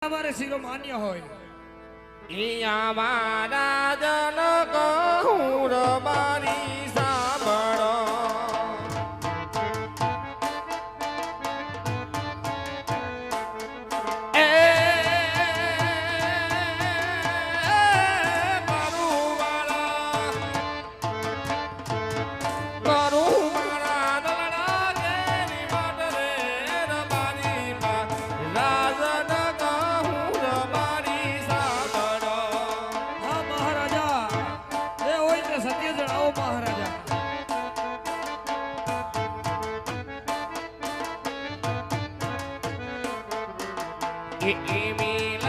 અમારે શિરો માન્ય હોય મારા જન કહું મારી સાંભળો Give me